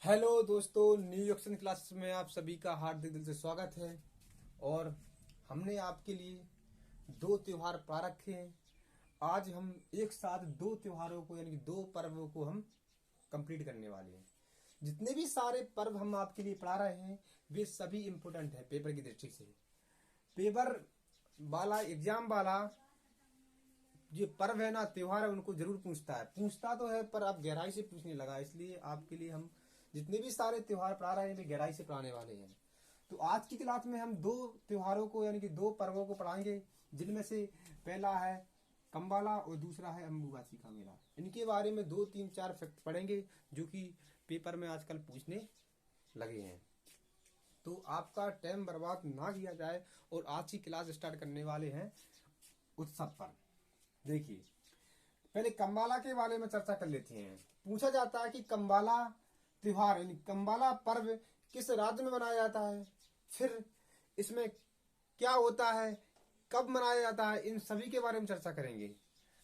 Hello दोस्तों, new action classes में आप सभी का हार्दिक दिल से स्वागत है। और हमने आपके लिए दो त्योहार पा रखे हैं। आज हम एक साथ दो त्योहारों को यानी कि दो पर्वों को हम कंप्लीट करने वाले हैं। जितने भी सारे पर्व हम आपके लिए पढ़ा रहे हैं वे सभी इम्पोर्टेंट है पेपर की दृष्टि से। पेपर वाला एग्जाम वाला ये पर्व है ना, त्योहार है, उनको जरूर पूछता तो है, पर अब गहराई से पूछने लगा। इसलिए आपके लिए हम जितने भी सारे त्योहार पढ़ा रहे हैं वे गहराई से पढ़ाने वाले हैं। तो आज की क्लास में हम दो त्योहारों को यानी कि दो पर्वों को पढ़ाएंगे, जिनमें से पहला है कम्बाला और दूसरा है अम्बुबाची का मेला। इनके बारे में 2 3 4 फैक्ट पढ़ेंगे जो कि पेपर में आजकल पूछने लगे हैं। तो आपका टाइम बर्बाद ना किया जाए और आज की क्लास स्टार्ट करने वाले हैं उत्सव पर। देखिए, पहले कम्बाला के बारे में चर्चा कर लेते हैं। पूछा जाता है कि कम्बाला त्योहार यानी कम्बाला पर्व किस राज्य में मनाया जाता है, फिर इसमें क्या होता है, कब मनाया जाता है, इन सभी के बारे में चर्चा करेंगे।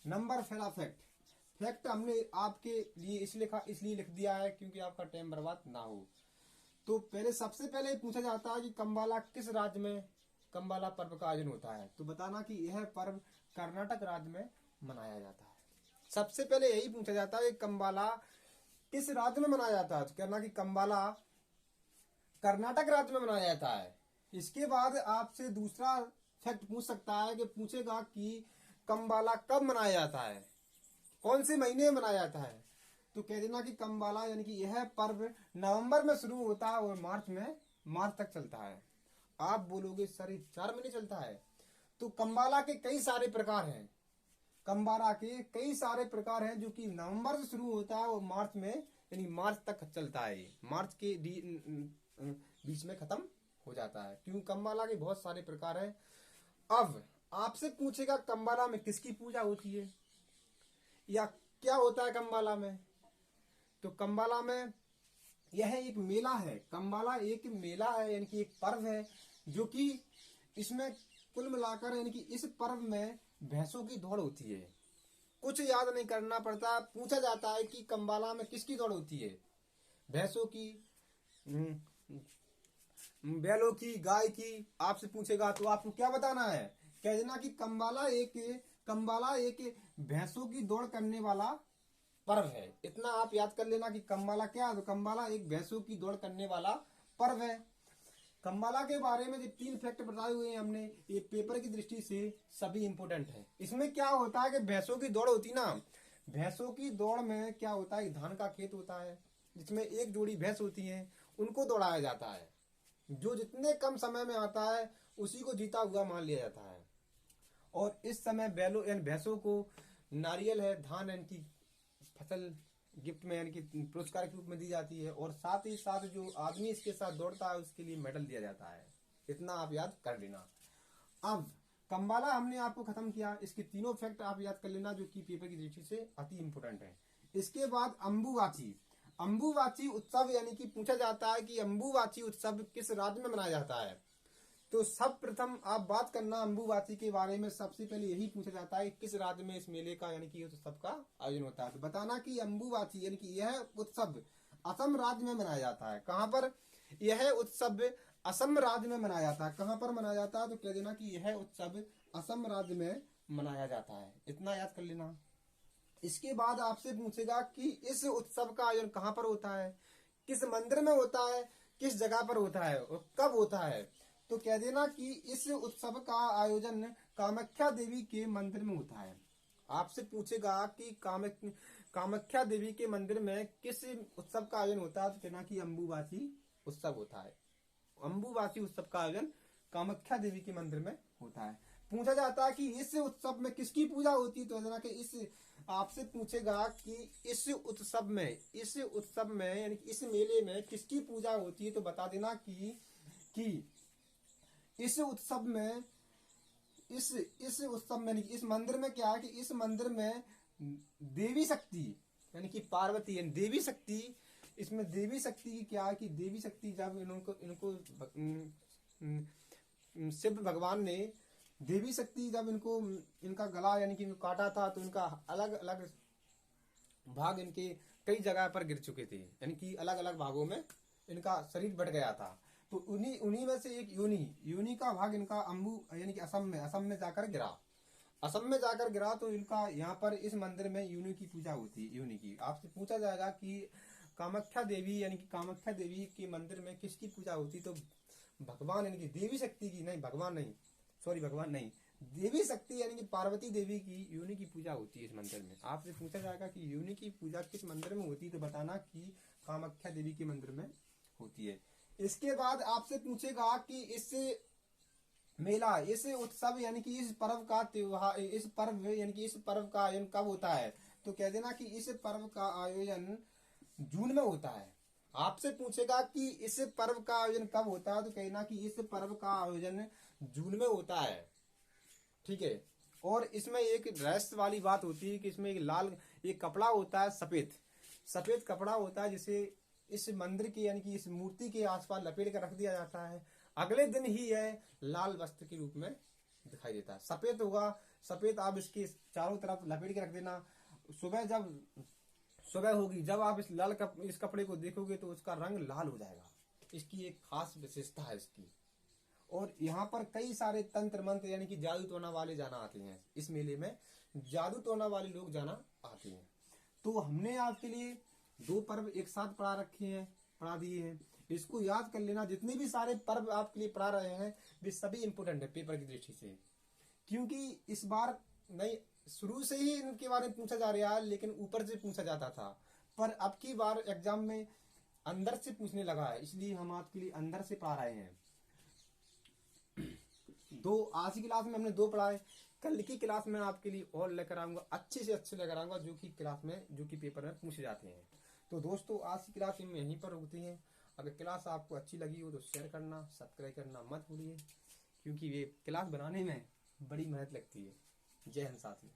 नंबर पहला फैक्ट हमने आपके लिए इसलिए लिख दिया है क्योंकि आपका टाइम बर्बाद ना हो। तो पहले सबसे पहले पूछा जाता है कि कम्बाला किस राज्य में कम्बाला पर्व का आयोजन होता है। तो बताना कि यह पर्व कर्नाटक राज्य में मनाया जाता है। सबसे पहले यही पूछा जाता है कि कम्बाला किस राज्य में मनाया जाता है। तो कहना कि कम्बाला कर्नाटक राज्य में मनाया जाता है। इसके बाद आपसे दूसरा फैक्ट पूछ सकता है कि पूछेगा कि कम्बाला कब मनाया जाता है, कौन से महीने में मनाया जाता है। तो कह देना कि कम्बाला यानी कि यह पर्व नवंबर में शुरू होता है और मार्च तक चलता है। आप बोलोगे सर ये 4 महीने चलता है। तो कम्बाला के कई सारे प्रकार हैं। कम्बाला के कई सारे प्रकार हैं जो कि नवंबर से शुरू होता है और मार्च में यानी मार्च तक चलता है। मार्च के बीच में खत्म हो जाता है। क्यों, कम्बाला के बहुत सारे प्रकार हैं। अब आपसे पूछेगा कम्बाला में किसकी पूजा होती है या क्या होता है कम्बाला में। तो कम्बाला में यह एक मेला है। कम्बाला एक मेला है यानी कि एक पर्व है जो कि इसमें कुल मिलाकर यानी कि इस पर्व में भैंसों की दौड़ होती है। कुछ याद नहीं करना पड़ता। पूछा जाता है कि कम्बाला में किसकी दौड़ होती है, भैंसों की, बैलों की, गाय की। आपसे पूछेगा तो आपको क्या बताना है, कह देना कि कम्बाला एक भैंसों की दौड़ करने वाला पर्व है। इतना आप याद कर लेना कि कम्बाला क्या है। तो कम्बाला एक भैंसों की दौड़ करने वाला पर्व है। कम्बाला के बारे में जो 3 फैक्ट बताए हुए हैं हमने, ये पेपर की दृष्टि से सभी इंपोर्टेंट है। इसमें क्या होता है कि भैंसों की दौड़ होती ना, भैंसों की दौड़ में क्या होता है, धान का खेत होता है जिसमें एक जोड़ी भैंस होती है, उनको दौड़ाया जाता है। जो जितने कम समय में आता है उसी को जीता हुआ मान लिया जाता है। और इस समय बैलों यानी भैंसों को नारियल है, धान यानी की फसल गिफ्ट में यानी कि पुरस्कार के रूप में दी जाती है। और साथ ही साथ जो आदमी इसके साथ दौड़ता है उसके लिए मेडल दिया जाता है। इतना आप याद कर लेना। अब कम्बाला हमने आपको खत्म किया। इसके तीनों फैक्ट आप याद कर लेना जो कि पेपर की दृष्टि से अति इंपोर्टेंट है। इसके बाद अम्बुवाची। अम्बुवाची उत्सव यानी कि पूछा जाता है कि अम्बुवाची उत्सव किस राज्य में मनाया जाता है। तो सब प्रथम आप बात करना अम्बुबाची के बारे में। सबसे पहले यही पूछा जाता है किस राज्य में इस मेले का यानी कि उत्सव का आयोजन होता है। तो बताना कि अम्बुबाची यानी कि यह उत्सव असम राज्य में मनाया जाता है। कहां पर यह उत्सव असम राज्य में मनाया जाता है। कहां पर मनाया जाता है, तो कह देना कि यह उत्सव असम राज्य में मनाया जाता है। इतना याद कर लेना। इसके बाद आपसे पूछेगा कि इस उत्सव का आयोजन कहां पर होता है, किस मंदिर में होता है, किस जगह पर होता है और कब होता है। तो कह देना कि इस उत्सव का आयोजन कामाख्या देवी के मंदिर में होता है। आपसे पूछेगा कि कामाख्या देवी के मंदिर में किस उत्सव का आयोजन होता है। तो कहना कि अम्बुबाची उत्सव होता है। अम्बुबाची उत्सव का आयोजन कामाख्या देवी के मंदिर में होता है। पूछा जाता है कि इस उत्सव में किसकी पूजा होती है। तो कहना कि इस आपसे पूछेगा कि इस उत्सव में यानी कि इस मेले में किसकी पूजा होती है। तो बता देना कि इस उत्सव में इस मंदिर में क्या है कि इस मंदिर में देवी शक्ति यानी कि पार्वती यानी देवी शक्ति, इसमें देवी शक्ति की क्या है कि देवी शक्ति जब इनको शिव भगवान ने देवी शक्ति जब इनका गला यानी कि इनको काटा था तो इनका अलग अलग भाग इनके कई जगह पर गिर चुके थे, यानी कि अलग अलग भागों में इनका शरीर बट गया था। तो उन्हीं उन्हीं में से एक योनि का भाग इनका अम्बु यानी कि असम में जाकर गिरा। असम में जाकर गिरा तो इनका यहाँ पर इस मंदिर में योनि की पूजा होती है। योनि की आपसे पूछा जाएगा कि कामाख्या देवी यानी कि कामाख्या देवी के मंदिर में किसकी पूजा होती, तो भगवान यानी कि देवी शक्ति की, नहीं भगवान नहीं, सॉरी भगवान नहीं, देवी शक्ति यानी कि पार्वती देवी की योनि की पूजा होती है इस मंदिर में। आपसे पूछा जाएगा कि योनि की पूजा किस मंदिर में होती है, तो बताना कि कामाख्या देवी के मंदिर में होती है। इसके बाद आपसे पूछेगा कि इस मेला, इस उत्सव यानी कि इस पर्व का त्योहार, इस पर्व यानी कि इस पर्व का आयोजन कब होता है, तो कह देना कि इस पर्व का आयोजन जून में होता है। आपसे पूछेगा कि इस पर्व का आयोजन कब होता है, तो कहना कि इस पर्व का आयोजन जून में होता है। ठीक है। और इसमें एक रहस्य वाली बात होती है कि इसमें एक कपड़ा होता है, सफेद कपड़ा होता है, जिसे इस मंदिर की यानी कि इस मूर्ति के आसपास लपेट कर रख दिया जाता है। अगले दिन ही यह लाल वस्त्र के रूप में दिखाई देता है। सफेद होगा, सफेद आप इसके चारों तरफ लपेट के रख देना। सुबह होगी जब आप इस कपड़े को देखोगे तो उसका रंग लाल हो जाएगा। इसकी एक खास विशेषता है इसकी। और यहाँ पर कई सारे तंत्र मंत्र यानी कि जादू टोना वाले जाना आते हैं। इस मेले में जादू टोना वाले लोग जाना आते हैं। तो हमने आपके लिए 2 पर्व एक साथ पढ़ा दिए हैं। इसको याद कर लेना। जितने भी सारे पर्व आपके लिए पढ़ा रहे हैं वे सभी इंपोर्टेंट है पेपर की दृष्टि से, क्योंकि इस बार नहीं, शुरू से ही इनके बारे में पूछा जा रहा है, लेकिन ऊपर से पूछा जाता था, पर अब की बार एग्जाम में अंदर से पूछने लगा है, इसलिए हम आपके लिए अंदर से पढ़ा रहे हैं। आज की क्लास में हमने 2 पढ़ाए। कल की क्लास में आपके लिए और लेकर आऊंगा, अच्छे से अच्छे लेकर आऊंगा, जो कि पेपर में पूछे जाते हैं। तो दोस्तों आज की क्लास में यहीं पर रुकती है। अगर क्लास आपको अच्छी लगी हो तो शेयर करना, सब्सक्राइब करना मत भूलिए, क्योंकि ये क्लास बनाने में बड़ी मेहनत लगती है। जय हिंद साथियों।